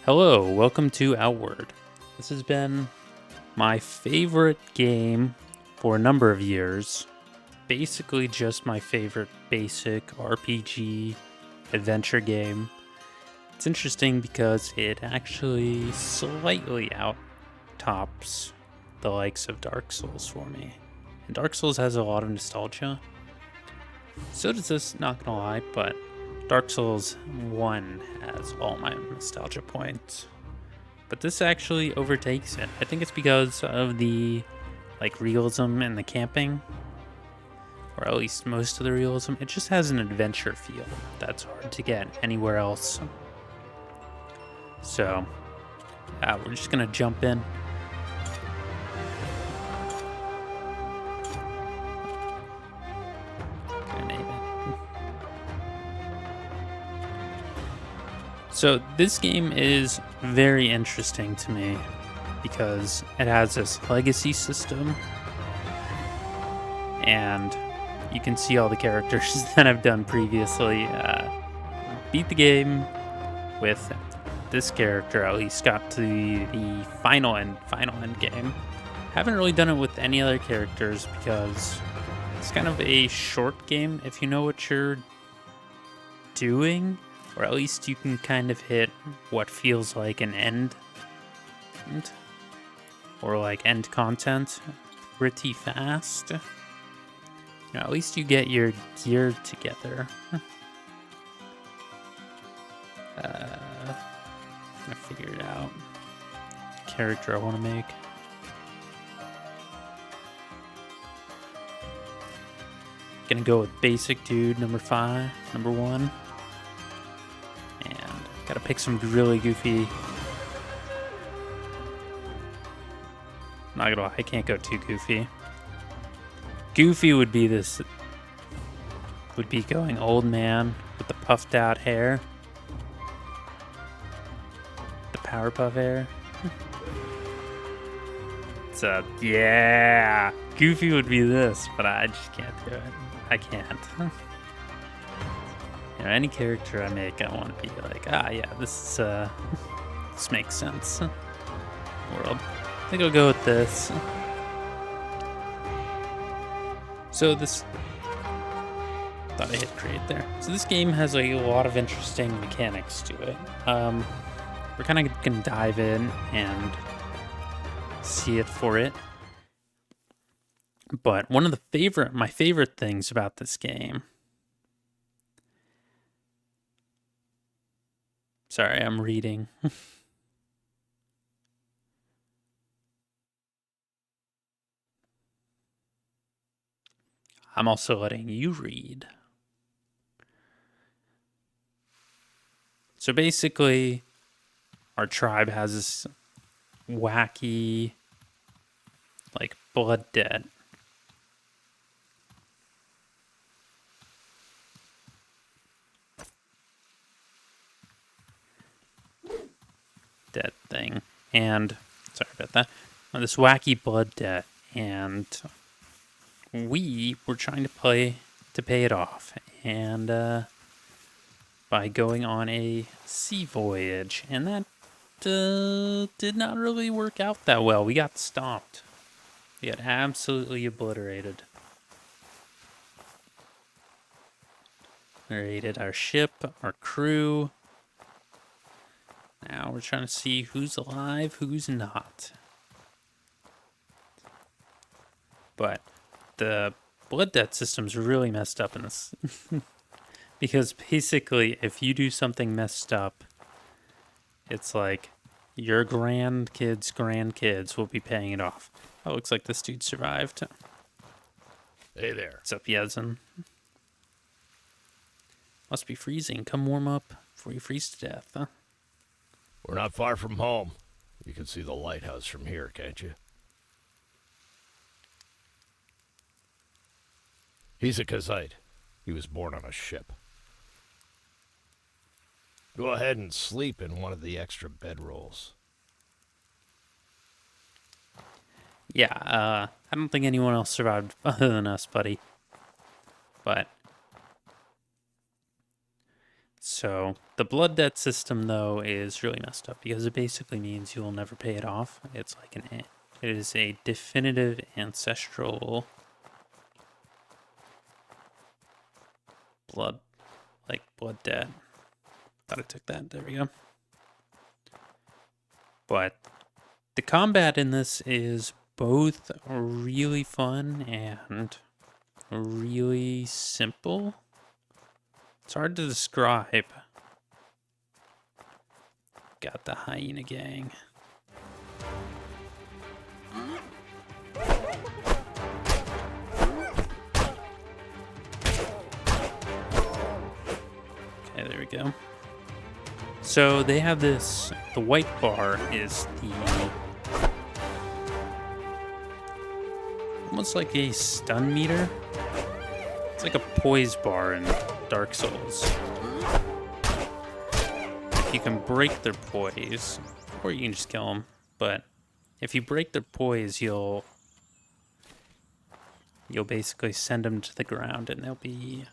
Hello, welcome to OutWard. This has been my favorite game for a number of years. Basically just my favorite basic RPG adventure game. It's interesting because it actually slightly out-tops the likes of Dark Souls for me. And Dark Souls has a lot of nostalgia. So does this, not gonna lie, but Dark Souls 1 has all my nostalgia points. But this actually overtakes it. I think it's because of the realism and the camping. Or at least most of the realism. It just has an adventure feel that's hard to get anywhere else. So, we're just gonna jump in. So this game is very interesting to me because it has this legacy system and you can see all the characters that I've done previously. Beat the game with this character, at least got to the final end game. Haven't really done it with any other characters because it's kind of a short game if you know what you're doing. Or at least you can kind of hit what feels like an end. Or like end content pretty fast. You know, at least you get your gear together. I figured out character I want to make. Gonna go with basic dude number 1. And gotta pick some really goofy. Not gonna lie, I can't go too goofy. Goofy would be going old man with the puffed out hair. The Powerpuff hair. Yeah. Goofy would be this, but I just can't do it. I can't. You know, any character I make, I want to be like, yeah, this makes sense. World. I think I'll go with this. So this, thought I hit create there. So this game has a lot of interesting mechanics to it. We're kind of gonna dive in and see it for it. But one of my favorite things about this game. Sorry, I'm reading. I'm also letting you read. So basically, our tribe has this wacky, blood debt. Debt thing. And, sorry about that. This wacky blood debt. And we were trying to pay it off. And, by going on a sea voyage. And that did not really work out that well. We got stomped. We got absolutely obliterated. Obliterated our ship, our crew. Now we're trying to see who's alive, who's not. But the blood debt system's really messed up in this. Because basically, if you do something messed up, it's like your grandkids will be paying it off. Oh, looks like this dude survived. Hey there. What's up, Yezin? Must be freezing. Come warm up before you freeze to death, huh? We're not far from home. You can see the lighthouse from here, can't you? He's a Kazite. He was born on a ship. Go ahead and sleep in one of the extra bedrolls. Yeah, I don't think anyone else survived other than us, buddy. But So the blood debt system, though, is really messed up because it basically means you will never pay it off. It's like it is a definitive ancestral blood debt. Thought I took that. There we go. But the combat in this is both really fun and really simple. It's hard to describe. Got the hyena gang. Okay, there we go. So they have this, the white bar is the, almost like a stun meter. It's like a poise bar in Dark Souls. You can break their poise, or you can just kill them. But if you break their poise, you'll basically send them to the ground, and they'll be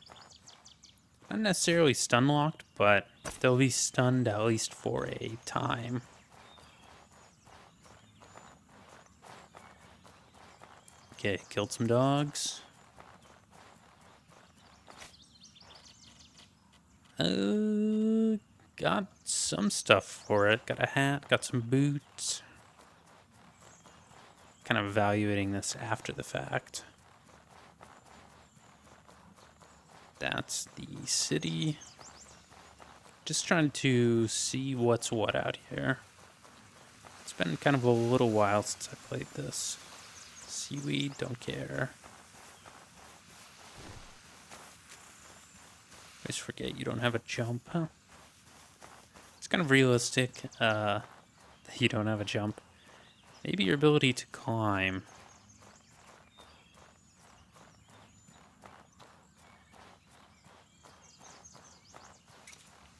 not necessarily stun locked, but they'll be stunned at least for a time. Okay, killed some dogs. Got some stuff for it. Got a hat, got some boots. Kind of evaluating this after the fact. That's the city. Just trying to see what's what out here. It's been kind of a little while since I played this. Seaweed, don't care. Always forget you don't have a jump, huh? It's kind of realistic that you don't have a jump. Maybe your ability to climb.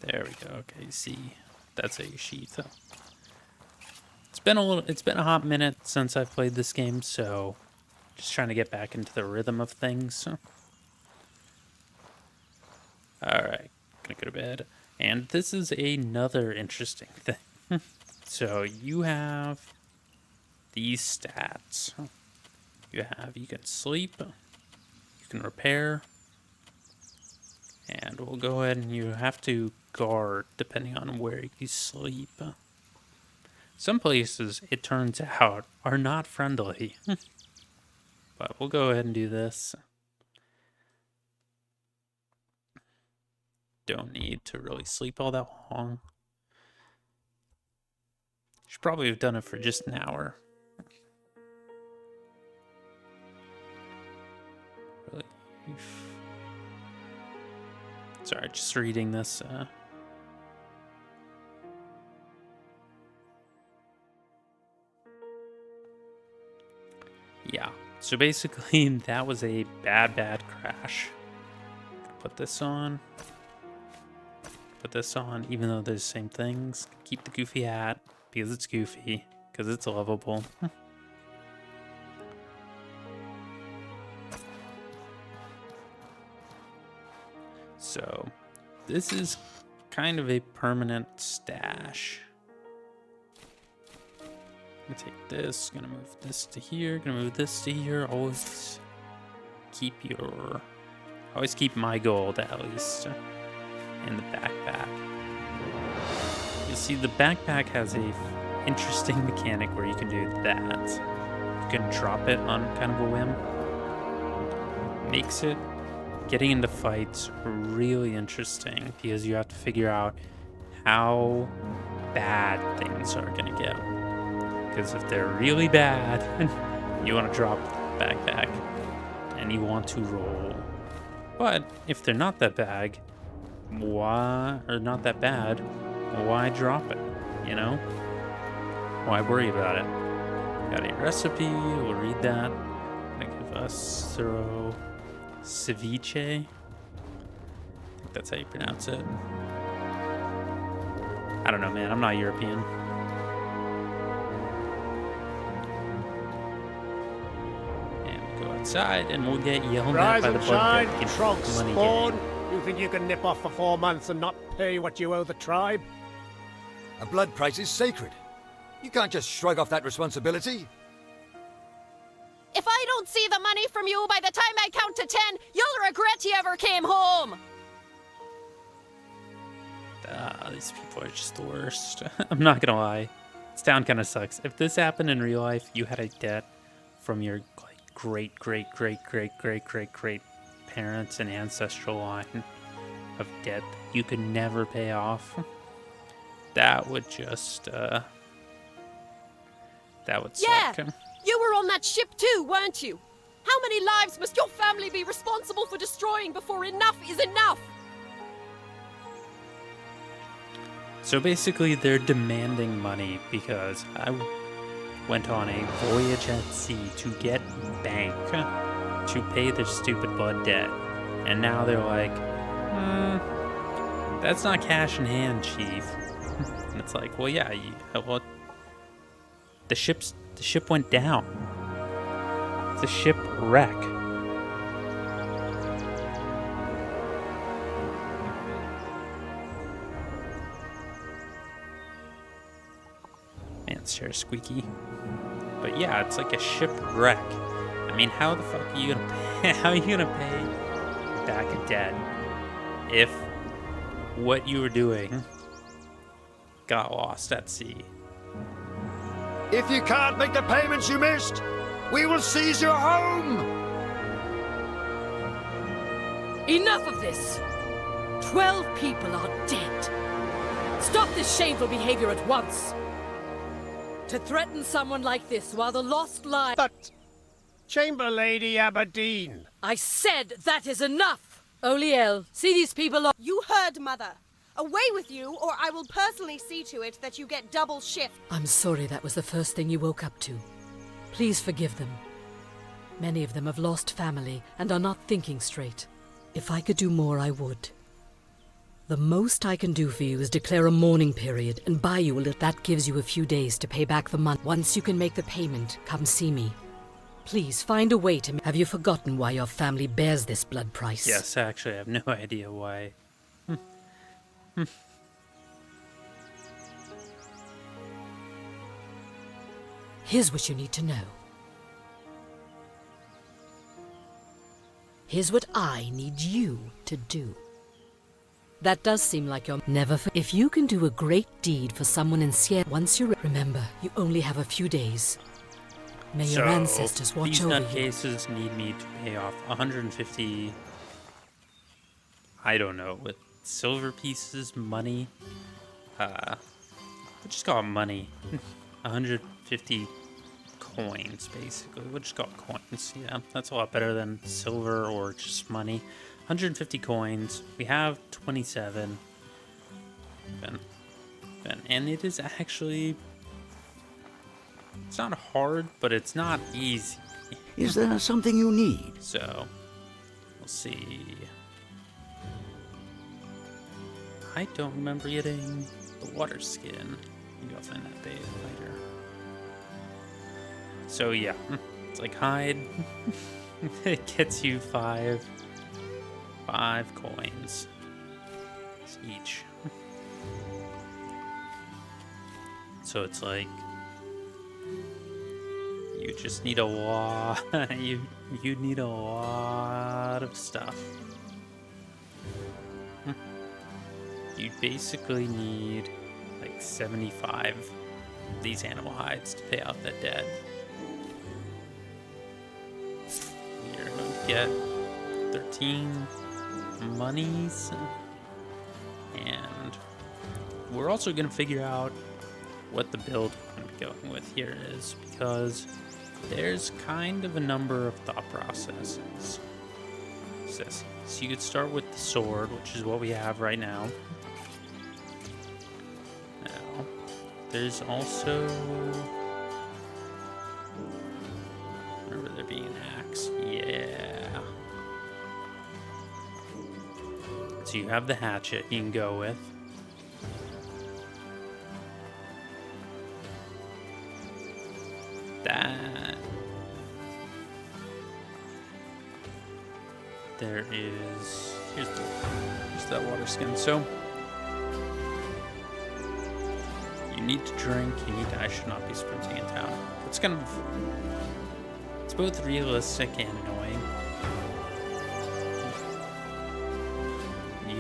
There we go. Okay, see, that's how you sheath. It's been a hot minute since I've played this game, so just trying to get back into the rhythm of things. All right, gonna go to bed. And this is another interesting thing. So you have these stats. You can sleep, you can repair, and we'll go ahead and you have to guard depending on where you sleep. Some places, it turns out, are not friendly. But we'll go ahead and do this. Don't need to really sleep all that long. Should probably have done it for just an hour. Really? Sorry, just reading this. Yeah, so basically that was a bad crash. Put this on. Put this on, even though they're the same things. Keep the goofy hat, because it's goofy, because it's lovable. So, this is kind of a permanent stash. Gonna take this, gonna move this to here, gonna move this to here. Always keep my gold at least in the backpack. You see, the backpack has a interesting mechanic where you can do that. You can drop it on kind of a whim. Makes it getting into fights really interesting because you have to figure out how bad things are gonna get. Because if they're really bad, you want to drop the backpack and you want to roll. But if they're not that bad, why drop it? You know? Why worry about it? Got a recipe, we'll read that. Gonna give us thorough ceviche. I think that's how you pronounce it. I don't know, man. I'm not European. And go outside, and we'll get yelled at by the blood debt. Trunks spawn. You think you can nip off for 4 months and not pay what you owe the tribe? A blood price is sacred. You can't just shrug off that responsibility. If I don't see the money from you by the time I count to 10, you'll regret you ever came home! These people are just the worst. I'm not gonna lie. This town kind of sucks. If this happened in real life, you had a debt from your great parents and ancestral line of debt that you could never pay off. That would just, that would suck. Yeah, you were on that ship too, weren't you? How many lives must your family be responsible for destroying before enough is enough? So basically, they're demanding money because I went on a voyage at sea to get bank to pay their stupid blood debt. And now they're like, that's not cash in hand, chief. And it's like, well, yeah, well, the ship went down. It's a shipwreck. Man, it's chair squeaky. But yeah, it's like a shipwreck. I mean, how the fuck are you gonna pay? How are you gonna pay back a debt if what you were doing got lost at sea? If you can't make the payments you missed, we will seize your home! Enough of this! 12 people are dead. Stop this shameful behavior at once! To threaten someone like this while the lost lie— But, Chamber Lady Aberdeen. I said that is enough! Oliel, see these people on— You heard, Mother. Away with you, or I will personally see to it that you get double shift. I'm sorry that was the first thing you woke up to. Please forgive them. Many of them have lost family and are not thinking straight. If I could do more, I would. The most I can do for you is declare a mourning period and buy you a little. That gives you a few days to pay back the money. Once you can make the payment, come see me. Please find a way to— Have you forgotten why your family bears this blood price? Yes, actually, I have no idea why. Here's what you need to know. Here's what I need you to do. That does seem like you're never— If you can do a great deed for someone in Sierra, once you remember, you only have a few days. May your ancestors watch these over you. nutcases need me to pay off 150, I don't know, with silver pieces, money. We'll just call it money. 150 coins, basically. We'll just call it coins. Yeah, that's a lot better than silver or just money. 150 coins. We have 27. And it is actually... It's not hard, but it's not easy. Is there something you need? So, we'll see. I don't remember getting the water skin. Maybe I'll find that later. So yeah, it's like hide. It gets you five coins each. So it's like you just need a lot. You need a lot of stuff. You basically need like 75 of these animal hides to pay out that debt. You're going to get 13 monies, and we're also going to figure out what the build we're going to be going with here is, because there's kind of a number of thought processes. So you could start with the sword, which is what we have right now. Now, there's also... Remember there being an axe? Yeah. So you have the hatchet you can go with. That... There is... here's that water skin. So you need to drink. I should not be sprinting in town. It's kind of. It's both realistic and annoying.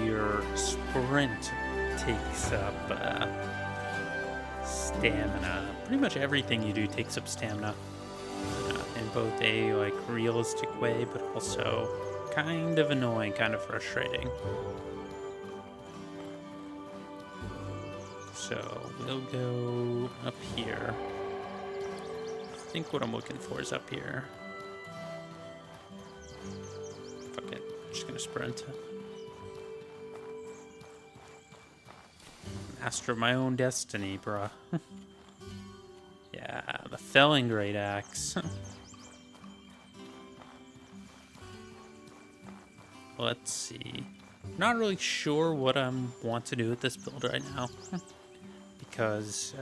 Your sprint takes up stamina. Pretty much everything you do takes up stamina. In both a like realistic way, but also kind of annoying, kind of frustrating. So we'll go up here. I think what I'm looking for is up here. Fuck it, I'm just gonna sprint. Master of my own destiny, bruh. Yeah, the felling great axe. Let's see. Not really sure what I want to do with this build right now. Because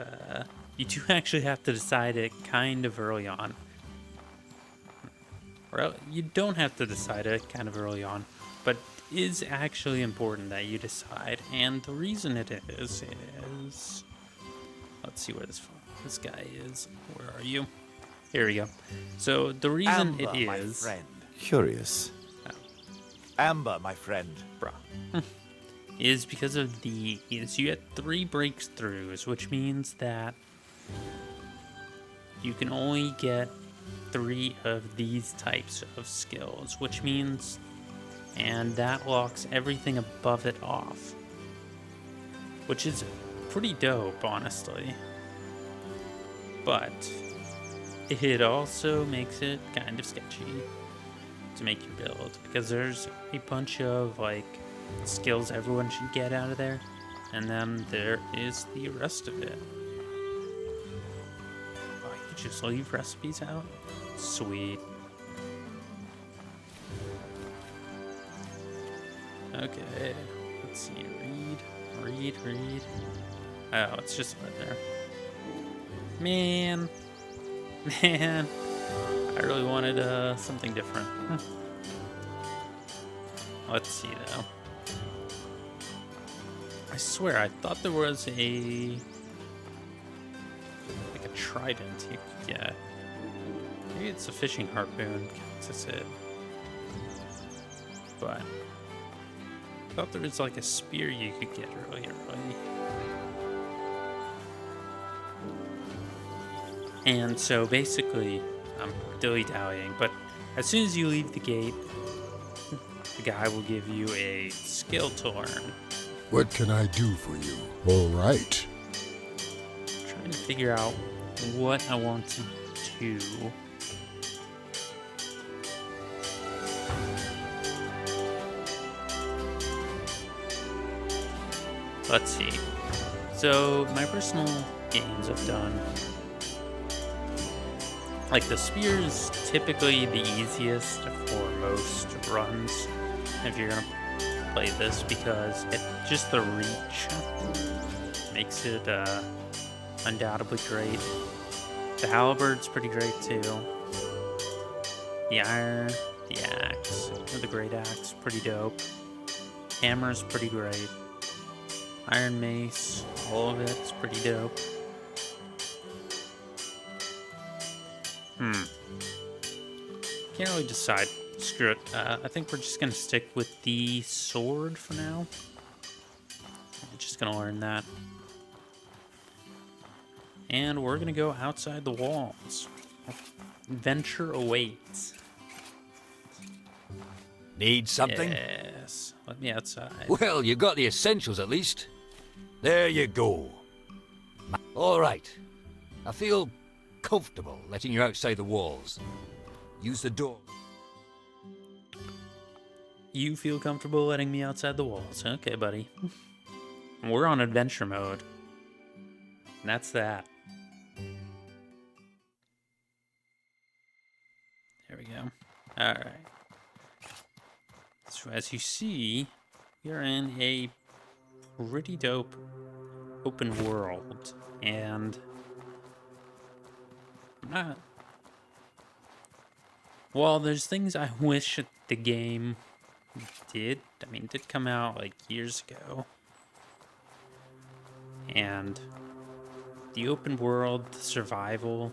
you do actually have to decide it kind of early on. Or you don't have to decide it kind of early on, but it is actually important that you decide. And the reason it is let's see where this guy is. Where are you? Here we go. So the reason Amber, it is my friend. Curious. Amber, my friend. Bruh. Is because of you get 3 breakthroughs, which means that you can only get 3 of these types of skills, which means, and that locks everything above it off, which is pretty dope, honestly. But it also makes it kind of sketchy to make your build, because there's a bunch of like skills everyone should get out of there, and then there is the rest of it. Oh, you could just leave recipes out? Sweet. Okay, let's see. Read. Oh, it's just right there. Man, I really wanted something different. Let's see though. I swear, I thought there was like a trident you could get. Maybe it's a fishing harpoon. That's it. But I thought there was like a spear you could get really early. And so basically, I'm dilly-dallying, but as soon as you leave the gate, the guy will give you a skill to learn. What can I do for you? All right. Trying to figure out what I want to do. Let's see. So my personal games I've done, like the spear is typically the easiest for most runs if you're gonna play this, because it just the reach makes it undoubtedly great. The halberd's pretty great too. The iron, the axe, or the great axe, pretty dope. Hammer's pretty great. Iron mace, all of it's pretty dope. Can't really decide. Screw it. I think we're just gonna stick with the sword for now. I'm just gonna learn that. And we're gonna go outside the walls. Adventure awaits. Need something? Yes. Let me outside. Well, you got the essentials at least. There you go. All right. I feel comfortable letting you outside the walls. Use the door. You feel comfortable letting me outside the walls. Okay, buddy. We're on adventure mode. And that's that. There we go. Alright. So as you see, you're in a pretty dope open world. And while there's things I wish the game did come out like years ago. And the open world, the survival,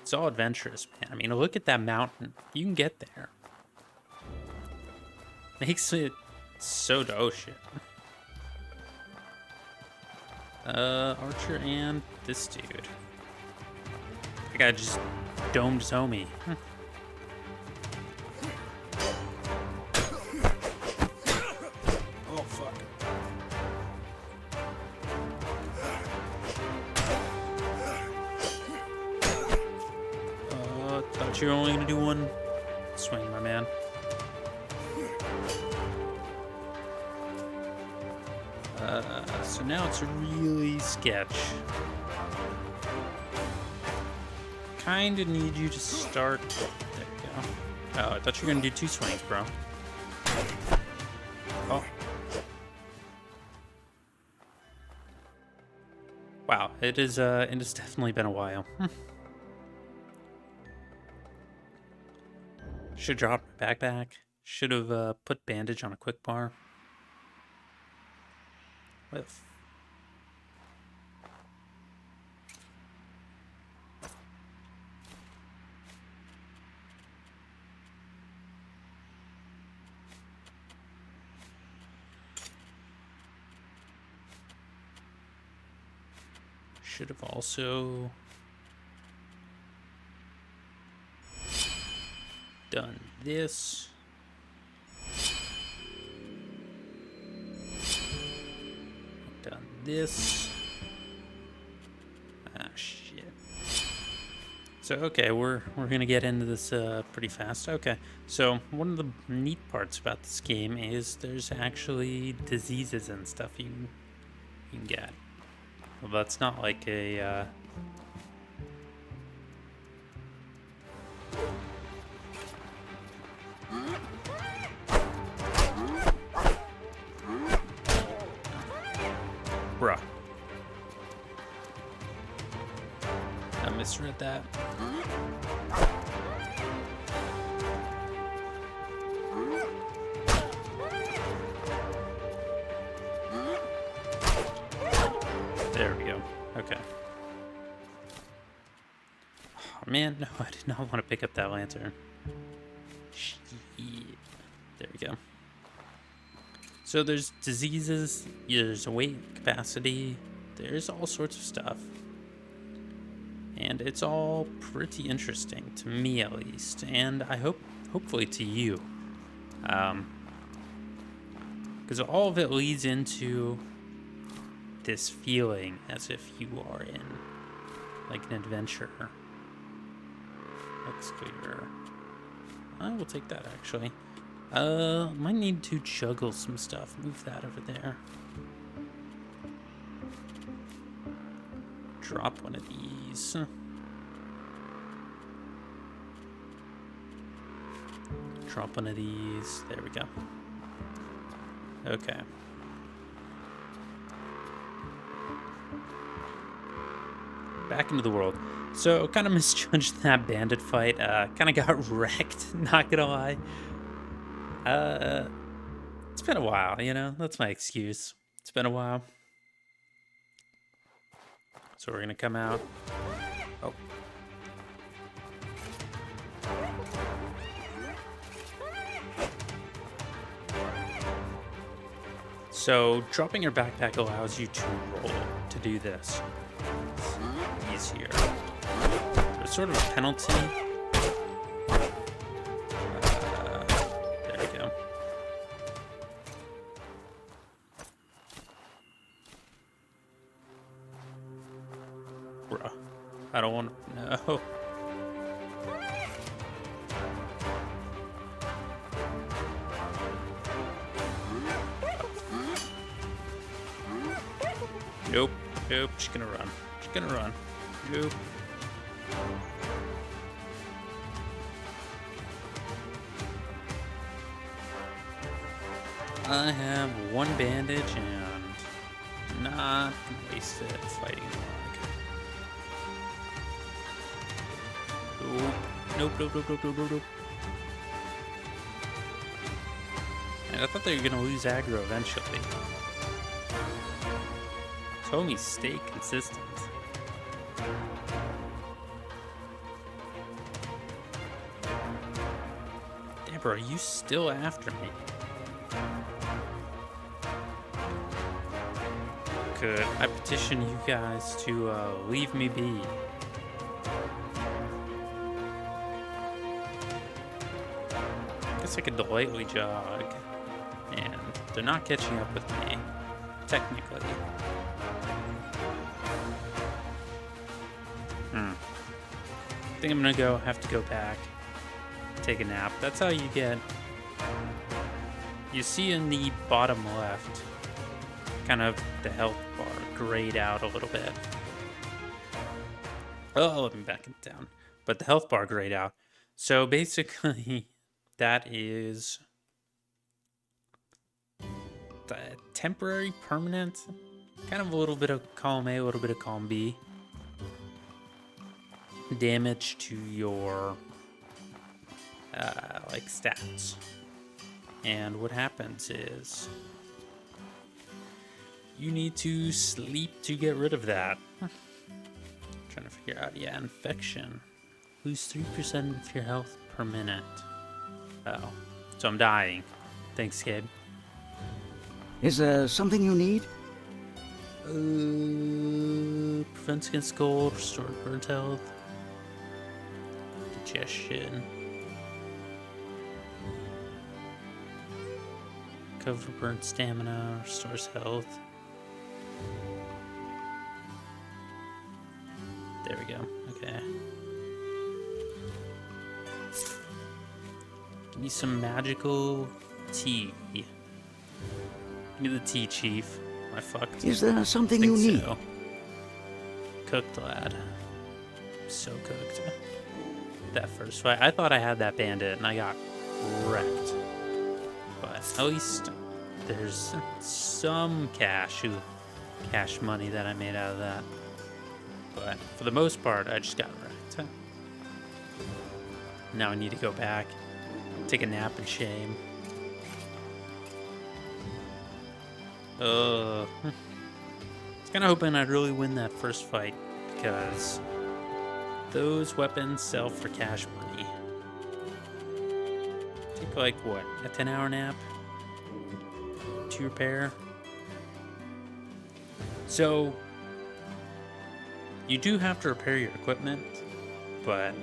it's all adventurous, man. I mean, look at that mountain. You can get there. Makes it so dope. Oh, shit. Archer and this dude. That guy just domed his homie. Oh, fuck. Thought you were only gonna do one swing, my man. So now it's really sketch. Kinda need you to start. There you go. Oh, I thought you were gonna do 2 swings, bro. Oh. Wow, it has definitely been a while. Should drop my backpack. Should have put bandage on a quick bar. What the should have also done this. Done this. Ah, shit. So, okay, we're gonna get into this pretty fast. Okay, so one of the neat parts about this game is there's actually diseases and stuff you can get. Well, that's not like a bruh. I misread that. There we go. Okay. Oh, man, no, I did not want to pick up that lantern. Shit. There we go. So there's diseases, there's weight capacity, there's all sorts of stuff. And it's all pretty interesting, to me at least, and I hopefully to you. Because all of it leads into this feeling as if you are in, like, an adventure. Looks clear. I will take that, actually. Might need to juggle some stuff. Move that over there. Drop one of these. Drop one of these. There we go. Okay. Back into the world. So, kind of misjudged that bandit fight. Kind of got wrecked, not gonna lie. It's been a while, you know? That's my excuse. It's been a while. So we're gonna come out. Oh. So dropping your backpack allows you to roll to do this. It's easier. There's sort of a penalty. There we go. Bruh. I don't want to. No. Nope. Nope. She's gonna run. She's gonna run. Nope. I have one bandage and not gonna waste it fighting Nope. Nope, nope, nope, nope, nope, nope. And I thought they were gonna lose aggro eventually. Told me stay consistent. Deborah, are you still after me? Could I petition you guys to leave me be? Guess I could lightly jog, and they're not catching up with me, technically. I think I'm gonna have to go back, take a nap. That's how you get. You see in the bottom left, kind of the health bar grayed out a little bit. Oh, let me back it down. But the health bar grayed out. So basically, that is the temporary, permanent, kind of a little bit of column A, a little bit of column B. Damage to your like stats. And what happens is you need to sleep to get rid of that. Trying to figure out, yeah, infection. Lose 3% of your health per minute. Oh, so I'm dying. Thanks, kid. Is there something you need? Prevents against cold, restore burnt health, digestion, cover burnt stamina, restores health. There we go. Okay. Give me some magical tea. Give me the tea, Chief. Am I fucked? Is there something you need? So. Cooked, lad. So cooked. That first fight. I thought I had that bandit and I got wrecked. But at least there's some cash money that I made out of that. But for the most part, I just got wrecked. Now I need to go back, take a nap in shame. I was kind of hoping I'd really win that first fight, because those weapons sell for cash money. Take like, what, a 10-hour nap to repair? So, you do have to repair your equipment, but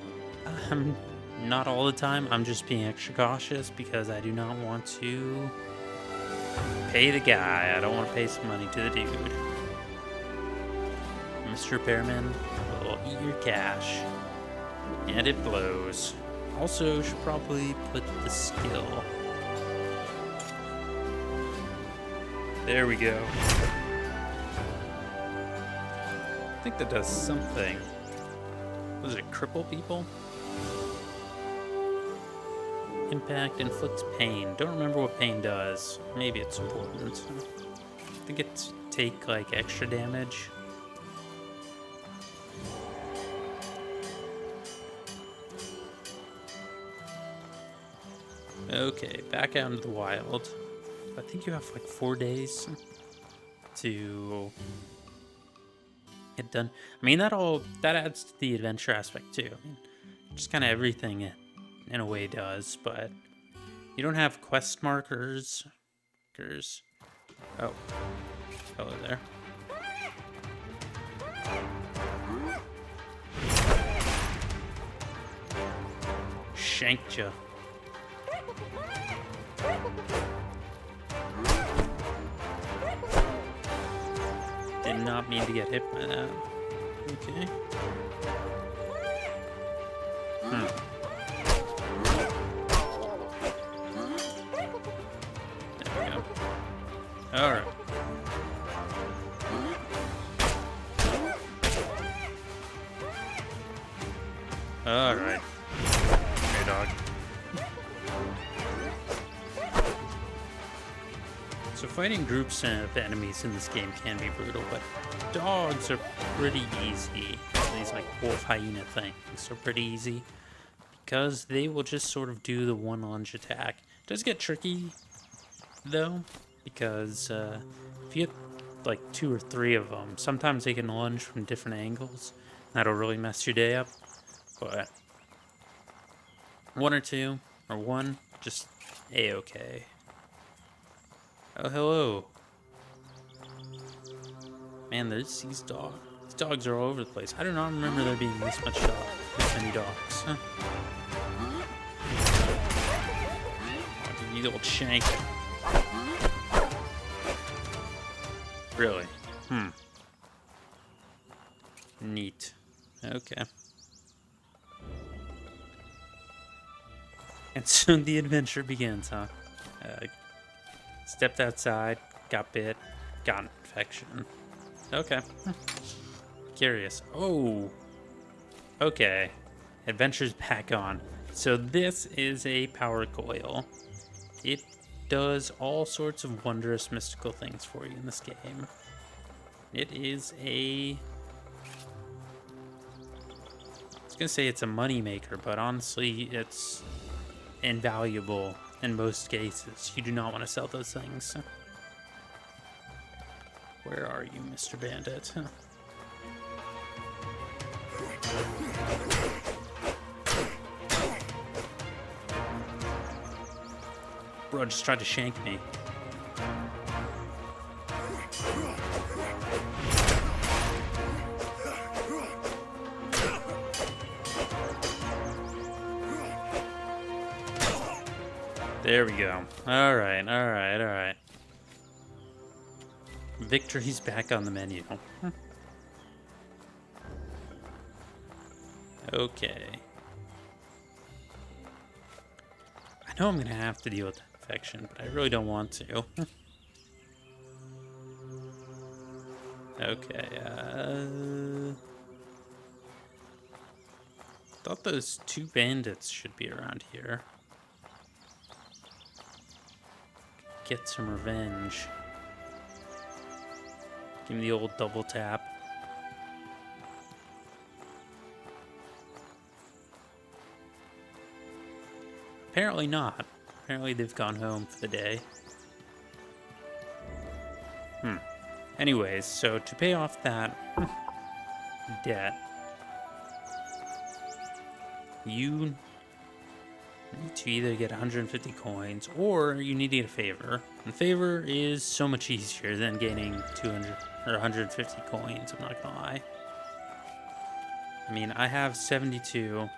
not all the time. I'm just being extra cautious because I do not want to pay the guy. I don't want to pay some money to the dude. Mr. Repairman will eat your cash, and it blows. Also, should probably put the skill. There we go. I think that does something. Was it cripple people? Impact inflicts pain. Don't remember what pain does. Maybe it's important. I think it's take like extra damage. Okay, back out into the wild. I think you have like 4 days to get done. I mean, that adds to the adventure aspect too. I mean, just kind of everything in a way does, but you don't have quest markers. Oh, hello there. Shanked ya. Did not mean to get hit by that. Okay. There we go. Alright. Alright. Hey, dog. So fighting groups of enemies in this game can be brutal, but dogs are pretty easy. These like wolf hyena things are pretty easy because they will just sort of do the one lunge attack. It does get tricky though, because if you get like 2 or 3 of them, sometimes they can lunge from different angles. That'll really mess your day up. But 1 or 2, or 1, just A-okay. Oh, hello. Man, there's these dogs. These dogs are all over the place. I do not remember there being this many dogs. Huh. Oh, you old shank. Really? Neat. Okay. And soon the adventure begins, huh? Stepped outside, got bit, got an infection. Okay. Curious. Oh. Okay. Adventure's back on. So this is a power coil. It does all sorts of wondrous mystical things for you in this game. It is a... I was gonna say it's a money maker, but honestly it's invaluable in most cases. You do not want to sell those things. Where are you, Mr. Bandit? Bro just tried to shank me. There we go. Alright, alright, alright. Victory's back on the menu. Okay. I know I'm gonna have to deal with that infection, but I really don't want to. Okay, thought those 2 bandits should be around here. Get some revenge. Give me the old double tap. Apparently not. Apparently they've gone home for the day. Anyways, so to pay off that debt, you need to either get 150 coins or you need to get a favor. And favor is so much easier than gaining 200 or 150 coins, I'm not gonna lie. I mean, I have 72.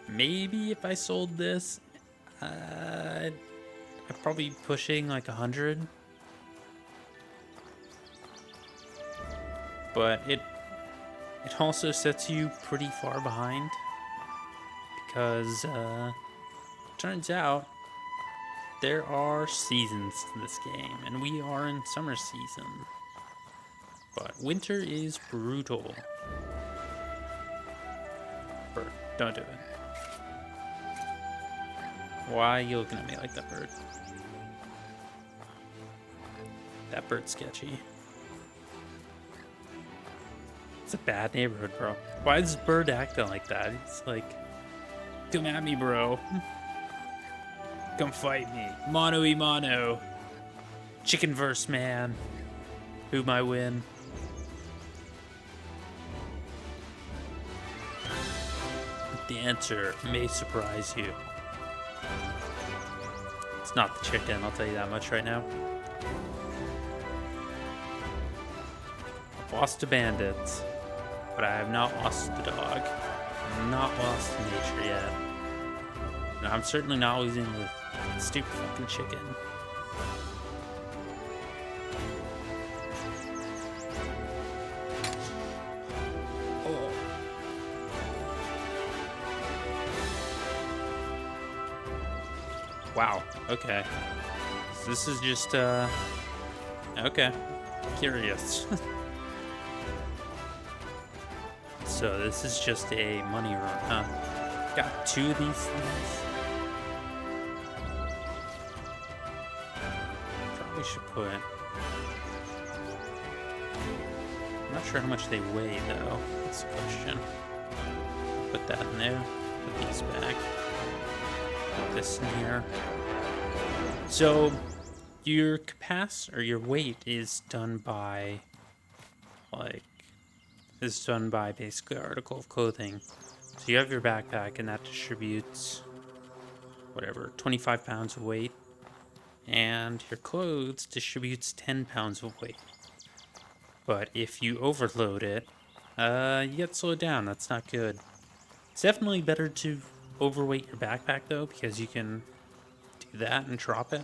Maybe if I sold this, I'm probably pushing like 100. But it also sets you pretty far behind because turns out there are seasons to this game, and we are in summer season. But winter is brutal. Bird, don't do it. Why are you looking at me like that, bird? That bird's sketchy. It's a bad neighborhood, bro. Why is this bird acting like that? It's like, come at me, bro. Come fight me. Mano y mano. Chicken verse, man. Who might win? The answer may surprise you. It's not the chicken, I'll tell you that much right now. I've lost to bandits, but I have not lost the dog. I'm not lost to nature yet. And I'm certainly not losing the stupid fucking chicken. Oh. Wow, okay. So this is just, okay. Curious. So this is just a money run, huh? Got 2 of these things. Probably should put... I'm not sure how much they weigh, though. That's the question. Put that in there. Put these back. Put this in here. So, your capacity or your weight is done by, basically article of clothing. So you have your backpack, and that distributes whatever 25 pounds of weight, and your clothes distributes 10 pounds of weight. But if you overload it, you get slowed down. That's not good. It's definitely better to overweight your backpack though, because you can do that and drop it.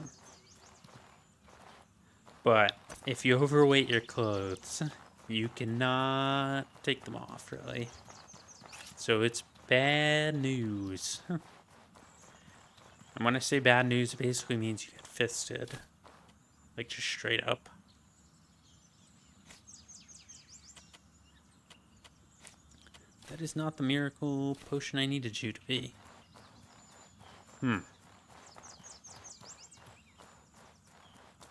But if you overweight your clothes, you cannot take them off, really. So it's bad news. And when I say bad news, it basically means you get fisted. Like, just straight up. That is not the miracle potion I needed you to be.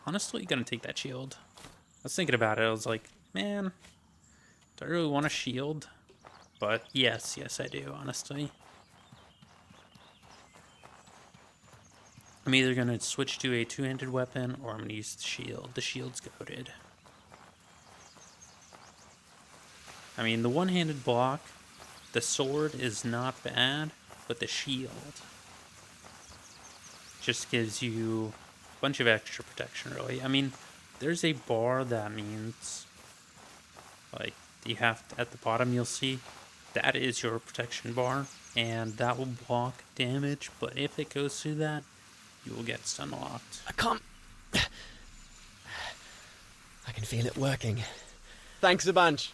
Honestly, gonna take that shield. I was thinking about it. I was like, man, do I really want a shield? But yes, I do, honestly. I'm either gonna switch to a two-handed weapon or I'm gonna use the shield. The shield's goated. I mean, the one-handed block, the sword is not bad, but the shield just gives you a bunch of extra protection, really. I mean, there's a bar that means, like, you have to, at the bottom you'll see, that is your protection bar, and that will block damage, but if it goes through that, you will get stun locked. I can't... I can feel it working. Thanks a bunch.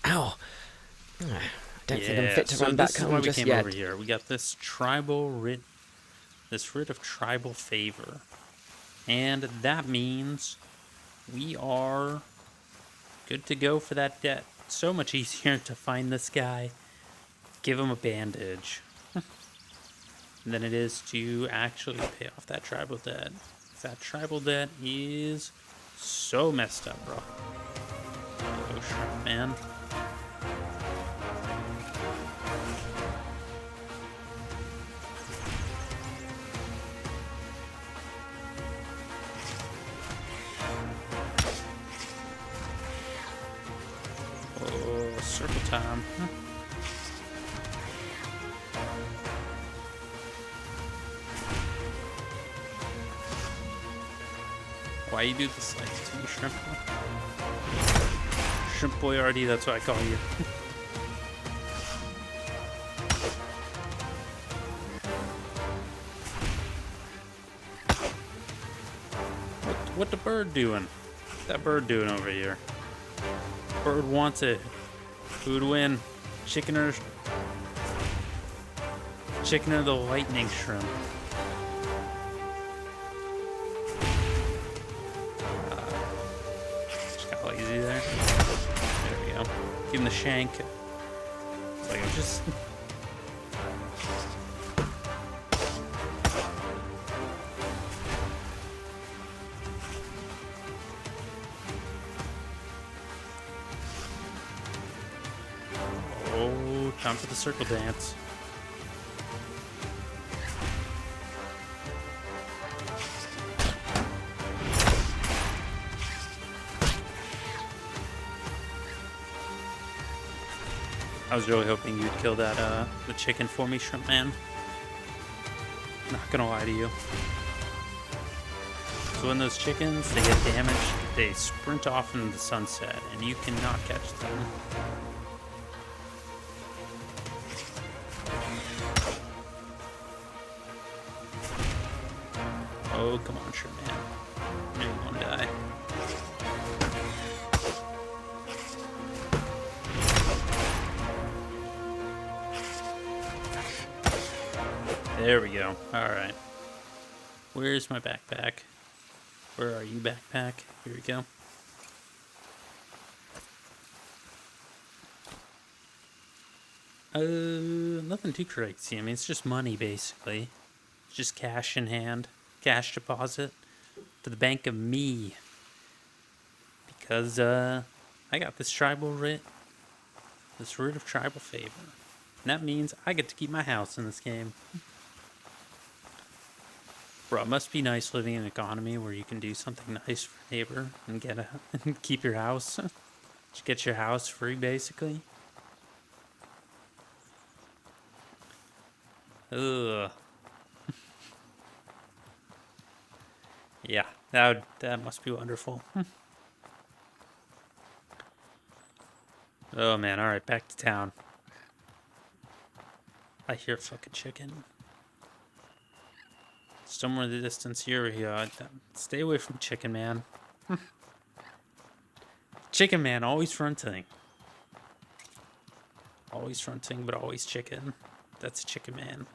Ow. I don't think I'm fit to run back home just yet. This is why we came over here. We got this tribal writ, this writ of tribal favor. And that means we are good to go for that debt. It's so much easier to find this guy, give him a bandage, than it is to actually pay off that tribal debt. That tribal debt is so messed up, bro. Oh, shrimp, man. Oh, circle time. Why you do this like to me, Shrimp? Shrimp Boyardee, that's what I call you. What the bird doing? What's that bird doing over here? Bird wants it. Who'd win? Chicken or the lightning shrimp? There. There we go. Give him the shank. It's like I'm just... Oh, time for the circle dance. I was really hoping you'd kill that, the chicken for me, Shrimp Man. Not gonna lie to you. So when those chickens, they get damaged, they sprint off into the sunset, and you cannot catch them. Oh, come on, Shrimp Man. I know you wanna die. There we go. Alright. Where's my backpack? Where are you, backpack? Here we go. Nothing too crazy. I mean, it's just money, basically. It's just cash in hand. Cash deposit to the bank of me. Because, I got this tribal writ. This writ of tribal favor. And that means I get to keep my house in this game. Bro, it must be nice living in an economy where you can do something nice for a neighbor and get and keep your house. Just get your house free, basically. Ugh. Yeah, that must be wonderful. Oh man, alright, back to town. I hear fucking chicken. Somewhere in the distance, here we go. Stay away from Chicken Man. Chicken Man, always fronting. Always fronting, but always chicken. That's Chicken Man.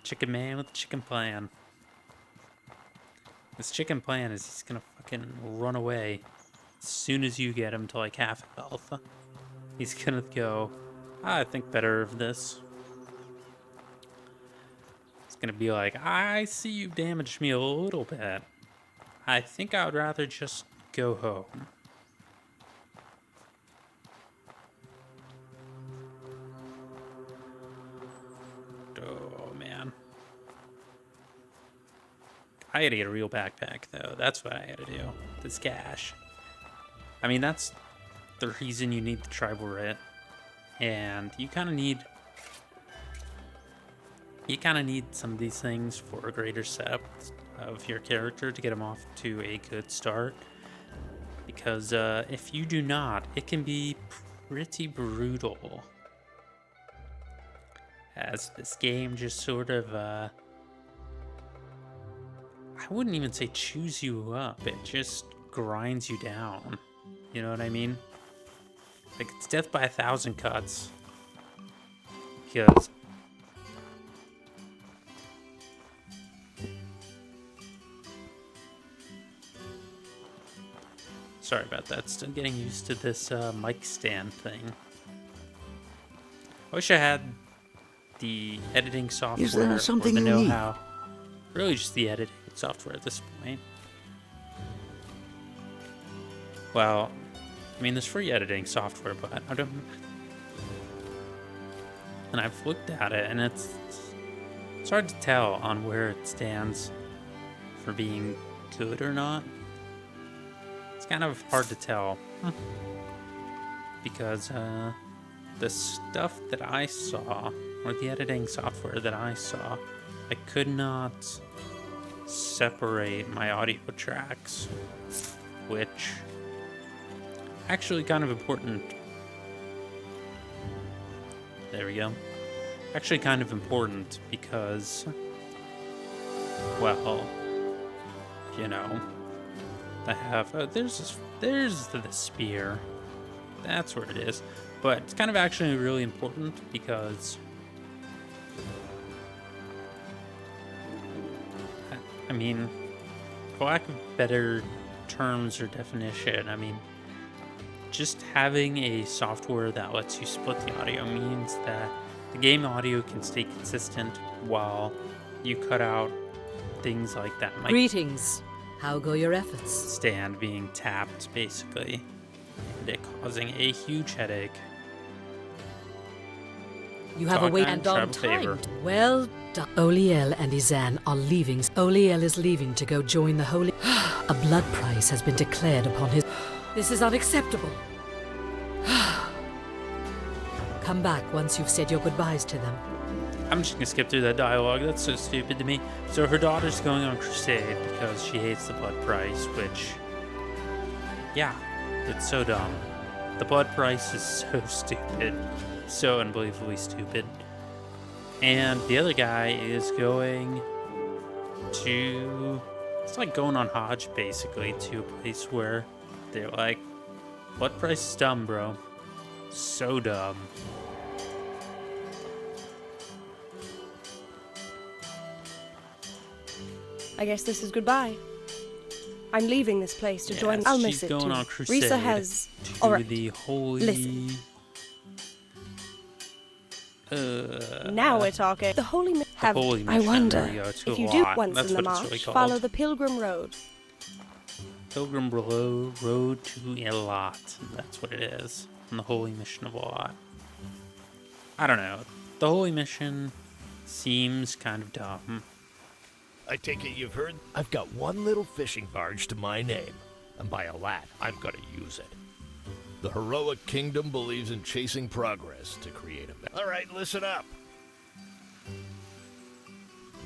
Chicken Man with the chicken plan. His chicken plan is he's gonna fucking run away as soon as you get him to like half health. He's gonna go, I think better of this. It's gonna be like, I see you damaged me a little bit. I think I would rather just go home. Oh man. I gotta get a real backpack though. That's what I gotta do. This cash. I mean, that's the reason you need the tribal writ. And you kind of need some of these things for a greater setup of your character to get him off to a good start. Because if you do not, it can be pretty brutal. As this game just sort of, I wouldn't even say chews you up. It just grinds you down. You know what I mean? Like, it's death by 1,000 cuts. Because sorry about that. Still getting used to this mic stand thing. I wish I had the editing software. Is there something or the you need? know-how. Really, just the editing software at this point. Well, I mean, there's free editing software, but I don't. And I've looked at it, and it's hard to tell on where it stands for being good or not. It's kind of hard to tell because the stuff that I saw, or the editing software that I saw, I could not separate my audio tracks, which actually kind of important. There we go. Actually kind of important because, well, you know, I have, there's the spear. That's where it is. But it's kind of actually really important because, I mean, for lack of better terms or definition, I mean, just having a software that lets you split the audio means that the game audio can stay consistent while you cut out things like that mic Greetings. How go your efforts? stand being tapped, basically, and it causing a huge headache. You have a Talk wait and and on travel favor. time. Well done. Oliel and Izan are leaving. Oliel is leaving to go join the holy. A blood price has been declared upon his. This is unacceptable. Come back once you've said your goodbyes to them. I'm just gonna skip through that dialogue. That's so stupid to me. So her daughter's going on crusade because she hates the blood price, which, yeah, it's so dumb. The blood price is so stupid. So unbelievably stupid. And the other guy is going to, it's like going on Hodge, basically, to a place where they're like, blood price is dumb, bro. So dumb. I guess this is goodbye. I'm leaving this place to join. Yes, I'll she's miss it going too. on crusade Risa has. to All right. the holy. Listen. Now we're talking. The holy. Have. holy I mission, wonder there we go, to if a you do lot. once That's in the what it's march, really called. follow the pilgrim road. Pilgrim Road to Elot. That's what it is. And the holy mission of Elot. I don't know. The holy mission seems kind of dumb. I take it you've heard? I've got one little fishing barge to my name, and by a lad, I'm gonna use it. The heroic kingdom believes in chasing progress to create a... All right, listen up.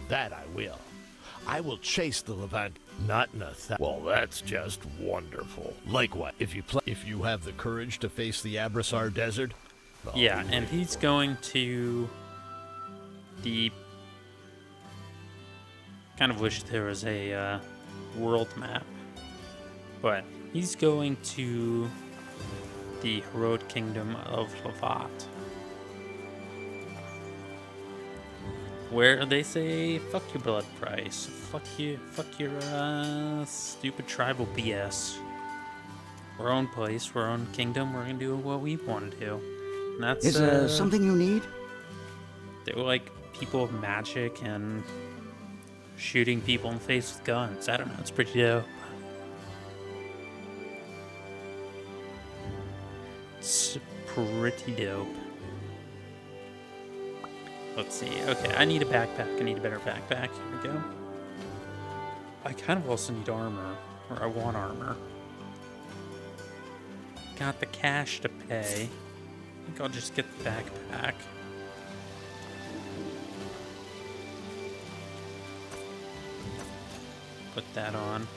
That I will. I will chase the Levant, not in a Well, that's just wonderful. Like what? If you have the courage to face the Abrasar Desert? Yeah, and he's going to the... Kind of wish there was a world map, but he's going to the heroic kingdom of Lovat, where they say, fuck your blood price, fuck your stupid tribal BS. We're our own place, we're our own kingdom, we're gonna do what we want to do. And that's, Is there something you need? They're like people of magic and shooting people in the face with guns. I don't know, it's pretty dope. It's pretty dope. Let's see. Okay, I need a backpack. I need a better backpack. Here we go. I kind of also need armor. Or I want armor. Got the cash to pay. I think I'll just get the backpack. Put that on.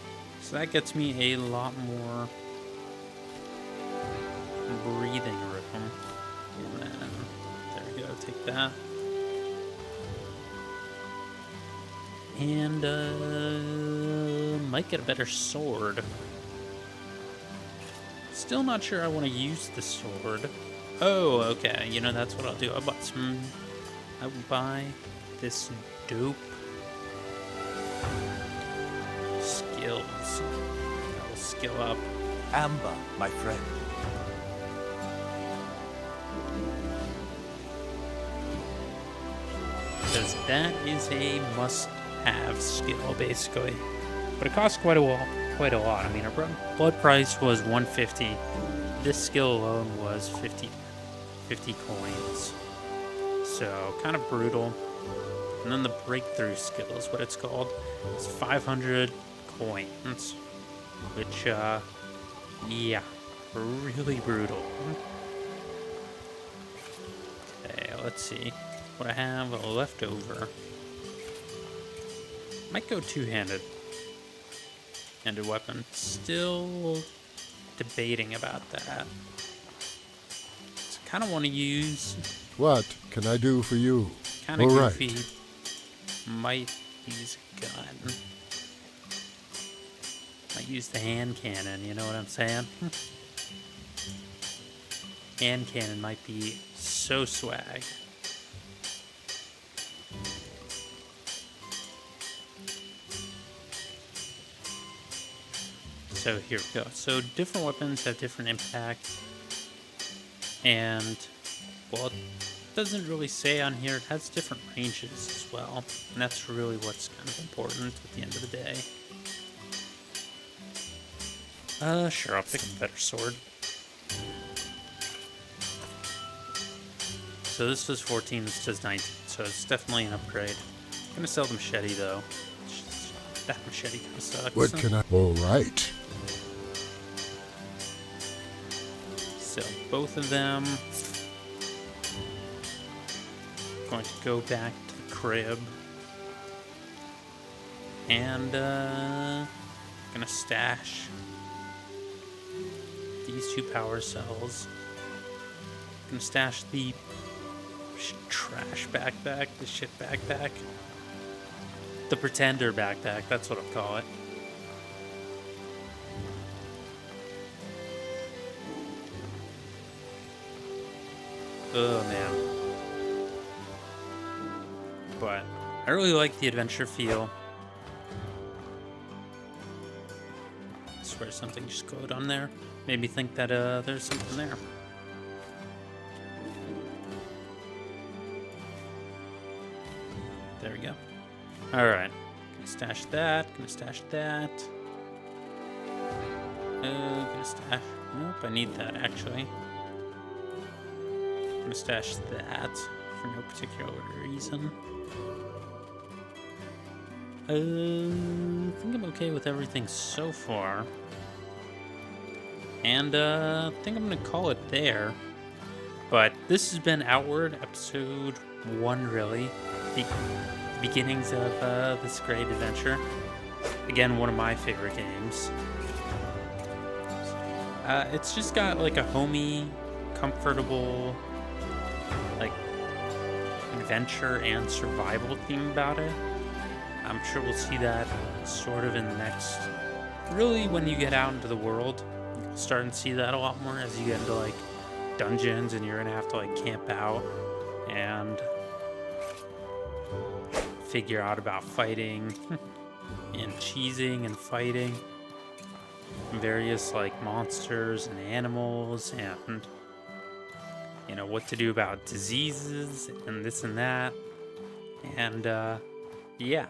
So that gets me a lot more breathing room. And then, there we go, take that. And, might get a better sword. Still not sure I want to use the sword. Oh, okay, you know, that's what I'll do. I will buy this dope skills. I will skill up. Amber, my friend. Because that is a must-have skill, basically. But it costs quite a lot. I mean, our blood price was 150. This skill alone was 50 coins. So, kind of brutal. And then the breakthrough skill is what it's called. It's 500 coins. Which, yeah, really brutal. Okay, let's see what I have left over. Might go two-handed. Handed weapon. Still debating about that. So kind of want to use... What can I do for you? Kind of All goofy. right. Might use a gun. Might use the hand cannon, you know what I'm saying? Hand cannon might be so swag. So here we go. So different weapons have different impact. And, well, it doesn't really say on here. It has different ranges as well. And that's really what's kind of important at the end of the day. Sure, I'll pick a better sword. So this does 14, this does 19. So it's definitely an upgrade. I'm gonna sell the machete though. That machete kind of sucks. What can I... All right. So both of them. Going to go back to the crib. And gonna stash these two power cells. Gonna stash the trash backpack, the shit backpack. The pretender backpack, that's what I'll call it. Oh man. But I really like the adventure feel. I swear something just glowed on there. Made me think that there's something there. There we go. Alright. Gonna stash that. Gonna stash that. Gonna stash... Nope, I need that actually. Gonna stash that for no particular reason. I think I'm okay with everything so far. And I think I'm going to call it there. But this has been Outward, episode 1, really. The beginnings of this great adventure. Again, one of my favorite games. It's just got like a homey, comfortable, like, adventure and survival theme about it. I'm sure we'll see that sort of in the next... Really, when you get out into the world, you'll start to see that a lot more as you get into, like, dungeons, and you're gonna have to, like, camp out and figure out about fighting and cheesing and fighting various, like, monsters and animals, and, you know, what to do about diseases and this and that. And, yeah.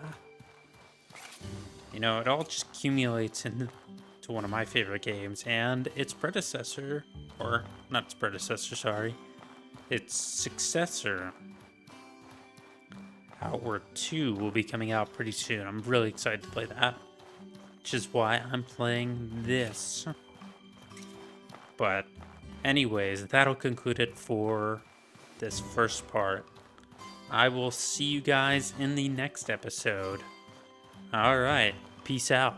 You know, it all just accumulates into one of my favorite games, and its predecessor, or not its predecessor, sorry, its successor, Outward 2, will be coming out pretty soon. I'm really excited to play that, which is why I'm playing this. But anyways, that'll conclude it for this first part. I will see you guys in the next episode. Alright, peace out.